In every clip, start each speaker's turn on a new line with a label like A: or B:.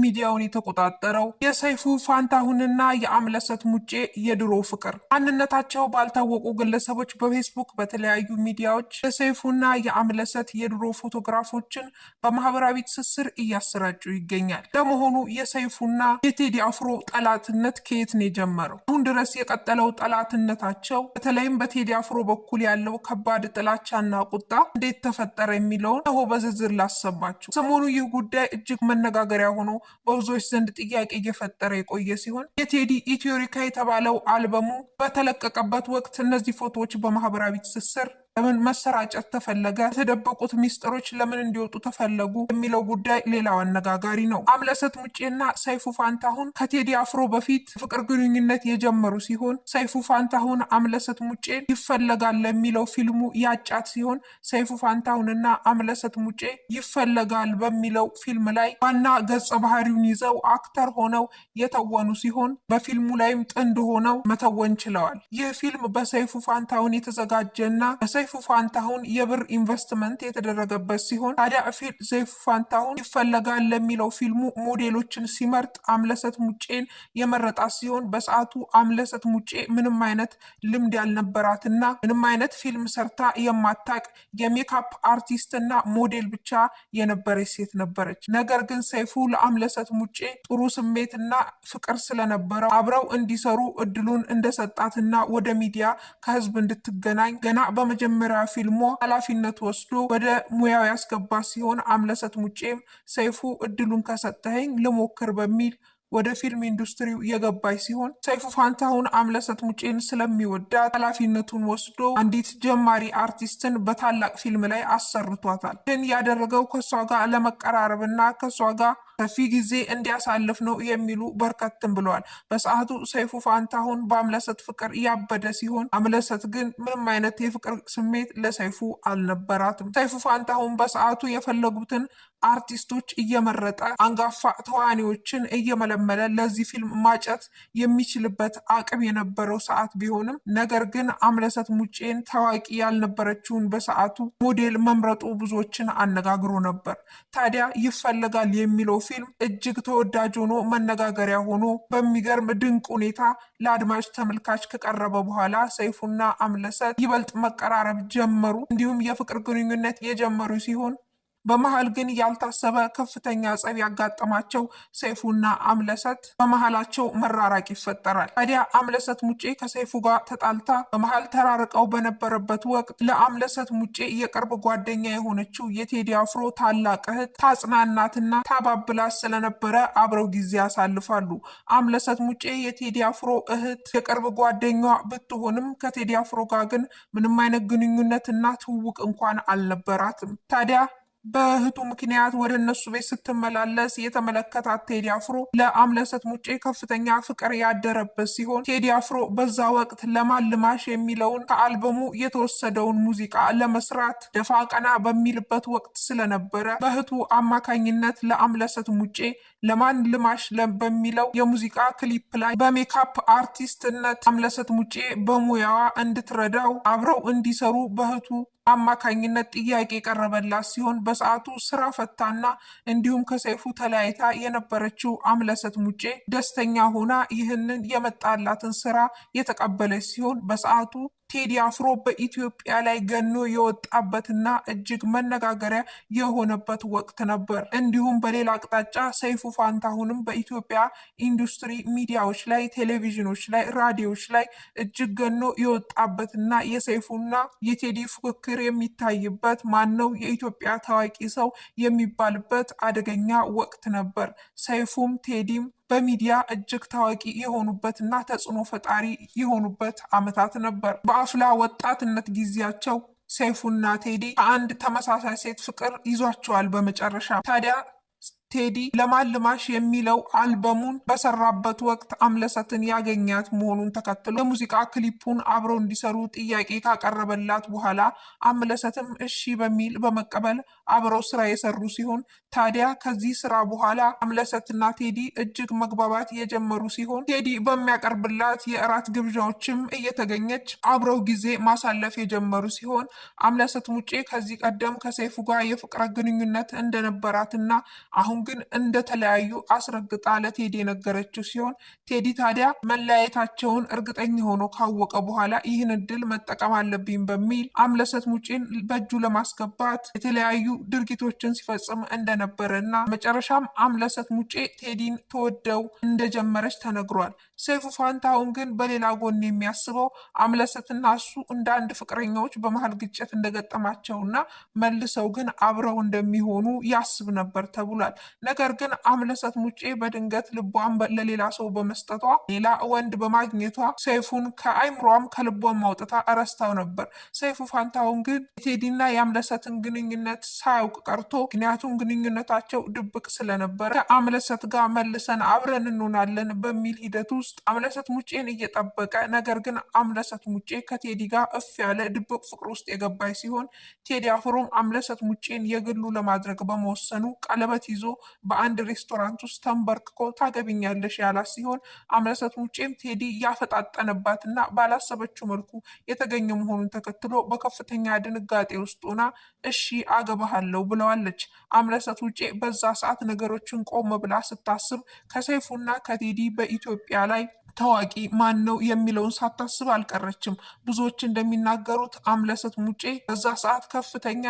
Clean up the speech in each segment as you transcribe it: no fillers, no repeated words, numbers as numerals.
A: ሚዲያውን የተቆጣጠረው የሰይፉ ፋንታሁንና የአምለሰት ሙጬ የድሮ ፍቅር ማንነታቸው ባልታወቁ ግለሰቦች በፌስቡክ በተለያዩ ሚዲያዎች የሰይፉና የአምለሰት የድሮ ፎቶግራፎችን በማህበራዊ ትስስር እያሰራጩ ይገኛል። ለመሆኑ የሰይፉና የቴዲ አፍሮ ጠላትነት ከየት ነው የጀመረው? አሁን ድረስ የቀጠለው ጠላትነታቸው በተለይም በቴዲ አፍሮ በኩል ያለው ከባድ ጥላቻና ቁጣ እንዴት ተፈጠረ የሚለውን ነው በዝርዝር ላሰማችሁ። ሰሞኑ ይህ ጉዳይ እጅግ መነጋገሪያ ሆኖ በብዙዎች ዘንድ ጥያቄ እየፈጠረ የቆየ ሲሆን የቴዲ ኢትዮሪካ የተባለው አልበሙ በተለቀቀበት ወቅት እነዚህ ፎቶዎች በማህበራዊ ትስስር ለምን መሰራጨት ተፈለገ? የተደበቁት ሚስጥሮች ለምን እንዲወጡ ተፈለጉ? የሚለው ጉዳይ ሌላው አነጋጋሪ ነው። አምለሰት ሙጬና ሰይፉ ፋንታሁን ከቴዲ አፍሮ በፊት ፍቅር ግንኙነት የጀመሩ ሲሆን ሰይፉ ፋንታሁን አምለሰት ሙጬን ይፈለጋል ለሚለው ፊልሙ ያጫት ሲሆን ሰይፉ ፋንታሁንና አምለሰት ሙጬ ይፈለጋል በሚለው ፊልም ላይ ዋና ገጸ ባህሪውን ይዘው አክተር ሆነው የተወኑ ሲሆን በፊልሙ ላይም ጥንድ ሆነው መተወን ችለዋል። ይህ ፊልም በሰይፉ ፋንታሁን የተዘጋጀና ሰይፉ ፋንታሁን የብር ኢንቨስትመንት የተደረገበት ሲሆን ታዲያ ሰይፉ ፋንታሁን ይፈለጋል ለሚለው ፊልሙ ሞዴሎችን ሲመርጥ አምለሰት ሙጬን የመረጣት ሲሆን በሰዓቱ አምለሰት ሙጬ ምንም አይነት ልምድ ያልነበራትና ምንም አይነት ፊልም ሰርታ የማታቅ የሜካፕ አርቲስትና ሞዴል ብቻ የነበረች ሴት ነበረች። ነገር ግን ሰይፉ ለአምለሰት ሙጬ ጥሩ ስሜትና ፍቅር ስለነበረው አብረው እንዲሰሩ እድሉን እንደሰጣትና ወደ ሚዲያ ከህዝብ እንድትገናኝ ገና በመጀመሪያ ፊልሙ ኃላፊነት ወስዶ ወደ ሙያው ያስገባ ሲሆን አምለሰት ሙጬም ሰይፉ እድሉን ከሰጠኸኝ ልሞክር በሚል ወደ ፊልም ኢንዱስትሪው የገባች ሲሆን ሰይፉ ፋንታሁን አምለሰት ሙጬን ስለሚወዳት ኃላፊነቱን ወስዶ አንዲት ጀማሪ አርቲስትን በታላቅ ፊልም ላይ አሰርቷታል። ይህን ያደረገው ከሷ ጋር ለመቀራረብና ከሷ ጋር ሰፊ ጊዜ እንዲያሳልፍ ነው የሚሉ በርከትም ብለዋል። በሰዓቱ ሰይፉ ፋንታሁን በአምለሰት ፍቅር ያበደ ሲሆን አምለሰት ግን ምንም አይነት የፍቅር ስሜት ለሰይፉ አልነበራትም። ሰይፉ ፋንታሁን በሰዓቱ የፈለጉትን አርቲስቶች እየመረጠ አንጋፋ ተዋናዮችን እየመለመለ ለዚህ ፊልም ማጨት የሚችልበት አቅም የነበረው ሰዓት ቢሆንም ነገር ግን አምለሰት ሙጬን ታዋቂ ያልነበረችውን በሰዓቱ ሞዴል መምረጡ ብዙዎችን አነጋግሮ ነበር። ታዲያ ይፈለጋል የሚለው ፊልም እጅግ ተወዳጅ ሆኖ መነጋገሪያ ሆኖ በሚገርም ድንቅ ሁኔታ ለአድማጭ ተመልካች ከቀረበ በኋላ ሰይፉና አምለሰት ይበልጥ መቀራረብ ጀመሩ። እንዲሁም የፍቅር ግንኙነት የጀመሩ ሲሆን በመሃል ግን ያልታሰበ ከፍተኛ ጸብ ያጋጠማቸው ሰይፉና አምለሰት በመሃላቸው መራራቅ ይፈጠራል። ታዲያ አምለሰት ሙጬ ከሰይፉ ጋር ተጣልታ በመሃል ተራርቀው በነበረበት ወቅት ለአምለሰት ሙጬ የቅርብ ጓደኛ የሆነችው የቴዲ አፍሮ ታላቅ እህት ታጽናናትና ታባብላት ስለነበረ አብረው ጊዜ ያሳልፋሉ። አምለሰት ሙጬ የቴዲ አፍሮ እህት የቅርብ ጓደኛዋ ብትሆንም ከቴዲ አፍሮ ጋር ግን ምንም አይነት ግንኙነትና ትውውቅ እንኳን አልነበራትም። ታዲያ በእህቱ ምክንያት ወደ እነሱ ቤት ስትመላለስ የተመለከታት ቴዲ አፍሮ ለአምለሰት ሙጬ ከፍተኛ ፍቅር ያደረበት ሲሆን ቴዲ አፍሮ በዛ ወቅት ለማልማሽ የሚለውን ከአልበሙ የተወሰደውን ሙዚቃ ለመስራት ደፋ ቀና በሚልበት ወቅት ስለነበረ በእህቱ አማካኝነት ለአምለሰት ሙጬ ለማን ልማሽ በሚለው የሙዚቃ ክሊፕ ላይ በሜካፕ አርቲስትነት አምለሰት ሙጬ በሙያዋ እንድትረዳው አብረው እንዲሰሩ በእህቱ አማካኝነት ጥያቄ የቀረበላት ሲሆን በሰዓቱ ስራ ፈታና እንዲሁም ከሰይፉ ተለያይታ የነበረችው አምለሰት ሙጬ ደስተኛ ሆና ይህንን የመጣላትን ስራ የተቀበለች ሲሆን በሰዓቱ ቴዲ አፍሮ በኢትዮጵያ ላይ ገኖ የወጣበትና እጅግ መነጋገሪያ የሆነበት ወቅት ነበር። እንዲሁም በሌላ አቅጣጫ ሰይፉ ፋንታሁንም በኢትዮጵያ ኢንዱስትሪ ሚዲያዎች ላይ፣ ቴሌቪዥኖች ላይ፣ ራዲዮዎች ላይ እጅግ ገኖ የወጣበትና የሰይፉና የቴዲ ፉክክር የሚታይበት ማነው የኢትዮጵያ ታዋቂ ሰው የሚባልበት አደገኛ ወቅት ነበር። ሰይፉም ቴዲም በሚዲያ እጅግ ታዋቂ የሆኑበትና ተጽዕኖ ፈጣሪ የሆኑበት ዓመታት ነበር። በአፍላ ወጣትነት ጊዜያቸው ሰይፉና ቴዲ ከአንድ ተመሳሳይ ሴት ፍቅር ይዟቸዋል። በመጨረሻ ታዲያ ቴዲ ለማልማሽ የሚለው አልበሙን በሰራበት ወቅት አምለሰትን ያገኛት መሆኑን ተከትሎ የሙዚቃ ክሊፑን አብረው እንዲሰሩ ጥያቄ ካቀረበላት በኋላ አምለሰትም እሺ በሚል በመቀበል አብረው ስራ የሰሩ ሲሆን ታዲያ ከዚህ ስራ በኋላ አምለሰትና ቴዲ እጅግ መግባባት የጀመሩ ሲሆን ቴዲ በሚያቀርብላት የእራት ግብዣዎችም እየተገኘች አብረው ጊዜ ማሳለፍ የጀመሩ ሲሆን አምለሰት ሙጬ ከዚህ ቀደም ከሰይፉ ጋር የፍቅር ግንኙነት እንደነበራትና አሁን ግን እንደተለያዩ አስረግጣ ለቴዲ የነገረችው ሲሆን ቴዲ ታዲያ መለያየታቸውን እርግጠኛ ሆኖ ካወቀ በኋላ ይህን እድል መጠቀም አለብኝ በሚል አምለሰት ሙጬን በእጁ ለማስገባት የተለያዩ ድርጊቶችን ሲፈጽም እንደነበረ እና መጨረሻም አምለሰት ሙጬ ቴዲን ተወደው እንደጀመረች ተነግሯል። ሰይፉ ፋንታሁን ግን በሌላ ጎን የሚያስበው አምለሰትና እሱ እንደ አንድ ፍቅረኛዎች በመሀል ግጭት እንደገጠማቸውና መልሰው ግን አብረው እንደሚሆኑ ያስብ ነበር ተብሏል። ነገር ግን አምለሰት ሙጬ በድንገት ልቧን ለሌላ ሰው በመስጠቷ ሌላ ወንድ በማግኘቷ ሰይፉን ከአይምሯም ከልቧን ማውጣታ እረስታው ነበር። ሰይፉ ፋንታሁን ግን ቴዲና የአምለሰትን ግንኙነት ሳያውቅ ቀርቶ ምክንያቱም ግንኙነታቸው ድብቅ ስለነበረ ከአምለሰት ጋር መልሰን አብረን እንሆናለን በሚል ሂደት ውስጥ አምለሰት ሙጬን እየጠበቀ ነገር ግን አምለሰት ሙጬ ከቴዲ ጋር እፍ ያለ ድብቅ ፍቅር ውስጥ የገባች ሲሆን ቴዲ አፍሮም አምለሰት ሙጬን የግሉ ለማድረግ በመወሰኑ ቀለበት ይዞ በአንድ ሬስቶራንት ውስጥ ተንበርክኮ ታገቢኛለሽ ያላት ሲሆን አምለሰት ሙጬም ቴዲ ያፈጣጠነባትና ባላሰበችው መልኩ የተገኘ መሆኑን ተከትሎ በከፍተኛ ድንጋጤ ውስጥ ሆና እሺ አገባሃለሁ ብለዋለች። አምለሰት ሙጬ በዛ ሰዓት ነገሮችን ቆም ብላ ስታስብ ከሰይፉና ከቴዲ በኢትዮጵያ ላይ ታዋቂ ማን ነው የሚለውን ሳታስብ አልቀረችም። ብዙዎች እንደሚናገሩት አምለሰት ሙጬ በዛ ሰዓት ከፍተኛ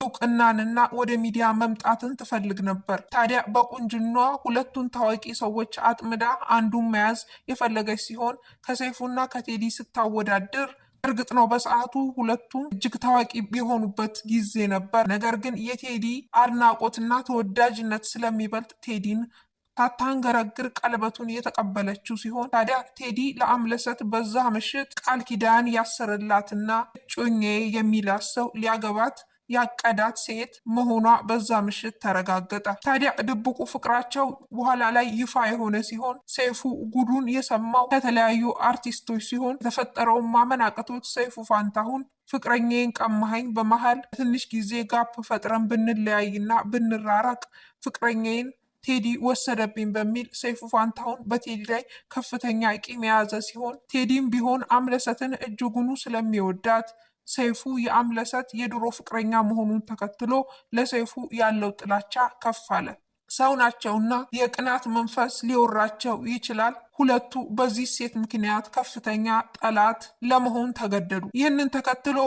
A: እውቅናንና ወደ ሚዲያ መምጣትን ትፈልግ ነበር። ታዲያ በቁንጅናዋ ሁለቱን ታዋቂ ሰዎች አጥምዳ አንዱን መያዝ የፈለገች ሲሆን ከሰይፉና ከቴዲ ስታወዳድር እርግጥ ነው በሰዓቱ ሁለቱም እጅግ ታዋቂ የሆኑበት ጊዜ ነበር። ነገር ግን የቴዲ አድናቆትና ተወዳጅነት ስለሚበልጥ ቴዲን ሳታንገረግር ቀለበቱን የተቀበለችው ሲሆን ታዲያ ቴዲ ለአምለሰት በዛ ምሽት ቃል ኪዳን ያሰረላትና እጮኛዬ የሚላት ሰው ሊያገባት ያቀዳት ሴት መሆኗ በዛ ምሽት ተረጋገጠ። ታዲያ ድብቁ ፍቅራቸው በኋላ ላይ ይፋ የሆነ ሲሆን ሰይፉ ጉዱን የሰማው ከተለያዩ አርቲስቶች ሲሆን የተፈጠረውን ማመን አቅቶት ሰይፉ ፋንታሁን ፍቅረኛዬን ቀማኸኝ፣ በመሃል ትንሽ ጊዜ ጋፕ ፈጥረን ብንለያይና ብንራራቅ ፍቅረኛዬን ቴዲ ወሰደብኝ በሚል ሰይፉ ፋንታሁን በቴዲ ላይ ከፍተኛ ቂም የያዘ ሲሆን ቴዲም ቢሆን አምለሰትን እጅጉኑ ስለሚወዳት ሰይፉ የአምለሰት የድሮ ፍቅረኛ መሆኑን ተከትሎ ለሰይፉ ያለው ጥላቻ ከፍ አለ። ሰው ናቸውና የቅናት መንፈስ ሊወራቸው ይችላል። ሁለቱ በዚህ ሴት ምክንያት ከፍተኛ ጠላት ለመሆን ተገደዱ። ይህንን ተከትሎ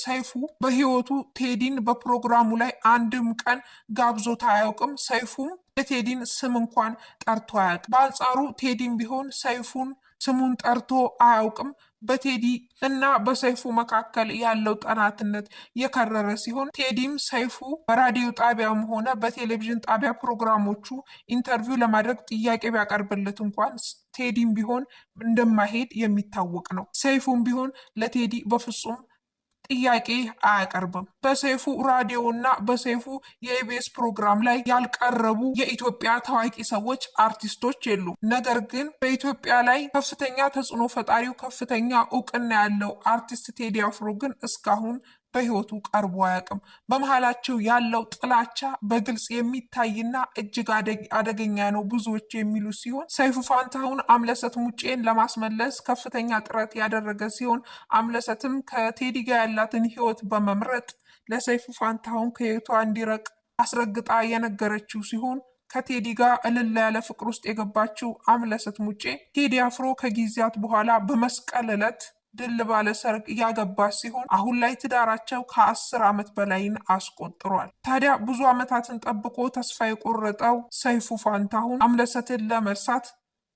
A: ሰይፉ በህይወቱ ቴዲን በፕሮግራሙ ላይ አንድም ቀን ጋብዞት አያውቅም። ሰይፉም የቴዲን ስም እንኳን ጠርቶ አያውቅም። በአንጻሩ ቴዲም ቢሆን ሰይፉን ስሙን ጠርቶ አያውቅም። በቴዲ እና በሰይፉ መካከል ያለው ጠላትነት የከረረ ሲሆን ቴዲም ሰይፉ በራዲዮ ጣቢያም ሆነ በቴሌቪዥን ጣቢያ ፕሮግራሞቹ ኢንተርቪው ለማድረግ ጥያቄ ቢያቀርብለት እንኳን ቴዲም ቢሆን እንደማይሄድ የሚታወቅ ነው። ሰይፉም ቢሆን ለቴዲ በፍጹም ጥያቄ አያቀርብም። በሰይፉ ራዲዮ እና በሰይፉ የኢቢኤስ ፕሮግራም ላይ ያልቀረቡ የኢትዮጵያ ታዋቂ ሰዎች አርቲስቶች የሉ። ነገር ግን በኢትዮጵያ ላይ ከፍተኛ ተጽዕኖ ፈጣሪው ከፍተኛ እውቅና ያለው አርቲስት ቴዲ አፍሮ ግን እስካሁን በህይወቱ ቀርቦ አያውቅም። በመሃላቸው ያለው ጥላቻ በግልጽ የሚታይና እጅግ አደገኛ ነው ብዙዎች የሚሉ ሲሆን ሰይፉ ፋንታሁን አምለሰት ሙጬን ለማስመለስ ከፍተኛ ጥረት ያደረገ ሲሆን አምለሰትም ከቴዲ ጋር ያላትን ህይወት በመምረጥ ለሰይፉ ፋንታሁን ከህይወቷ እንዲረቅ አስረግጣ የነገረችው ሲሆን ከቴዲ ጋር እልል ያለ ፍቅር ውስጥ የገባችው አምለሰት ሙጬ ቴዲ አፍሮ ከጊዜያት በኋላ በመስቀል ዕለት ድል ባለ ሰርግ ያገባ ሲሆን አሁን ላይ ትዳራቸው ከ10 ዓመት በላይን አስቆጥሯል። ታዲያ ብዙ ዓመታትን ጠብቆ ተስፋ የቆረጠው ሰይፉ ፋንታሁን አምለሰትን ለመርሳት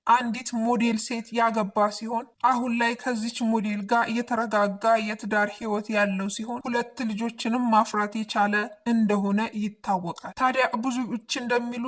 A: አንዲት ሞዴል ሴት ያገባ ሲሆን አሁን ላይ ከዚች ሞዴል ጋር የተረጋጋ የትዳር ህይወት ያለው ሲሆን 2 ልጆችንም ማፍራት የቻለ እንደሆነ ይታወቃል። ታዲያ ብዙዎች እንደሚሉ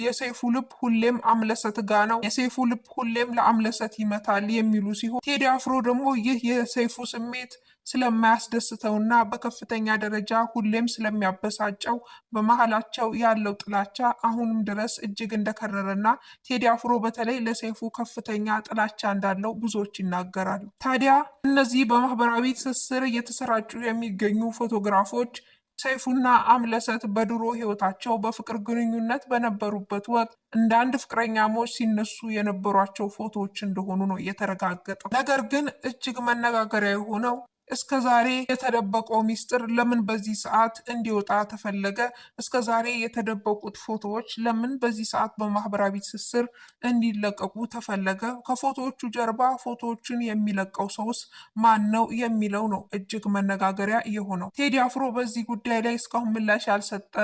A: የሰይፉ ልብ ሁሌም አምለሰት ጋ ነው፣ የሰይፉ ልብ ሁሌም ለአምለሰት ይመታል የሚሉ ሲሆን ቴዲ አፍሮ ደግሞ ይህ የሰይፉ ስሜት ስለማያስደስተውና በከፍተኛ ደረጃ ሁሌም ስለሚያበሳጨው በመሃላቸው ያለው ጥላቻ አሁንም ድረስ እጅግ እንደከረረና ቴዲ አፍሮ በተለይ ለሰይፉ ከፍተኛ ጥላቻ እንዳለው ብዙዎች ይናገራሉ። ታዲያ እነዚህ በማህበራዊ ትስስር እየተሰራጩ የሚገኙ ፎቶግራፎች ሰይፉና አምለሰት በድሮ ህይወታቸው በፍቅር ግንኙነት በነበሩበት ወቅት እንደ አንድ ፍቅረኛሞች ሲነሱ የነበሯቸው ፎቶዎች እንደሆኑ ነው የተረጋገጠው። ነገር ግን እጅግ መነጋገሪያ የሆነው እስከዛሬ የተደበቀው ሚስጥር ለምን በዚህ ሰዓት እንዲወጣ ተፈለገ? እስከዛሬ የተደበቁት ፎቶዎች ለምን በዚህ ሰዓት በማህበራዊ ትስስር እንዲለቀቁ ተፈለገ? ከፎቶዎቹ ጀርባ ፎቶዎችን የሚለቀው ሰውስ ማን ነው የሚለው ነው እጅግ መነጋገሪያ የሆነው። ቴዲ አፍሮ በዚህ ጉዳይ ላይ እስካሁን ምላሽ ያልሰጠ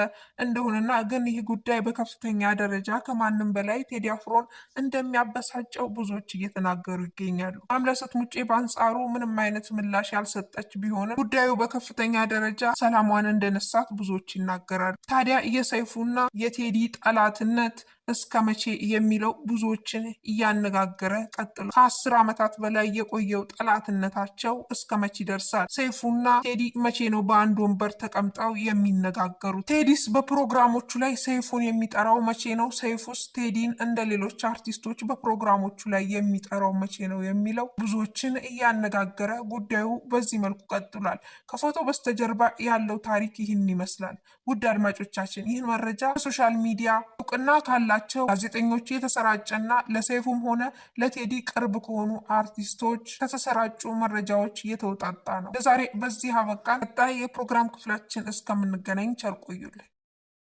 A: እንደሆነና ግን ይህ ጉዳይ በከፍተኛ ደረጃ ከማንም በላይ ቴዲ አፍሮን እንደሚያበሳጨው ብዙዎች እየተናገሩ ይገኛሉ። አምለሰት ሙጬ በአንጻሩ ምንም አይነት ምላሽ ያልሰጠች ቢሆንም ጉዳዩ በከፍተኛ ደረጃ ሰላሟን እንደነሳት ብዙዎች ይናገራሉ። ታዲያ የሰይፉና የቴዲ ጠላትነት እስከ መቼ የሚለው ብዙዎችን እያነጋገረ ቀጥሎ ከ10 ዓመታት በላይ የቆየው ጠላትነታቸው እስከ መቼ ይደርሳል? ሰይፉና ቴዲ መቼ ነው በአንድ ወንበር ተቀምጠው የሚነጋገሩት? ቴዲስ በፕሮግራሞቹ ላይ ሰይፉን የሚጠራው መቼ ነው? ሰይፉስ ቴዲን እንደ ሌሎች አርቲስቶች በፕሮግራሞቹ ላይ የሚጠራው መቼ ነው የሚለው ብዙዎችን እያነጋገረ ጉዳዩ በዚህ መልኩ ቀጥሏል። ከፎቶ በስተጀርባ ያለው ታሪክ ይህን ይመስላል። ውድ አድማጮቻችን ይህን መረጃ በሶሻል ሚዲያ እውቅና ካላቸው ጋዜጠኞች የተሰራጨና ለሰይፉም ሆነ ለቴዲ ቅርብ ከሆኑ አርቲስቶች ከተሰራጩ መረጃዎች የተውጣጣ ነው። ለዛሬ በዚህ አበቃን። ቀጣይ የፕሮግራም ክፍላችን እስከምንገናኝ ቸር ቆዩልን።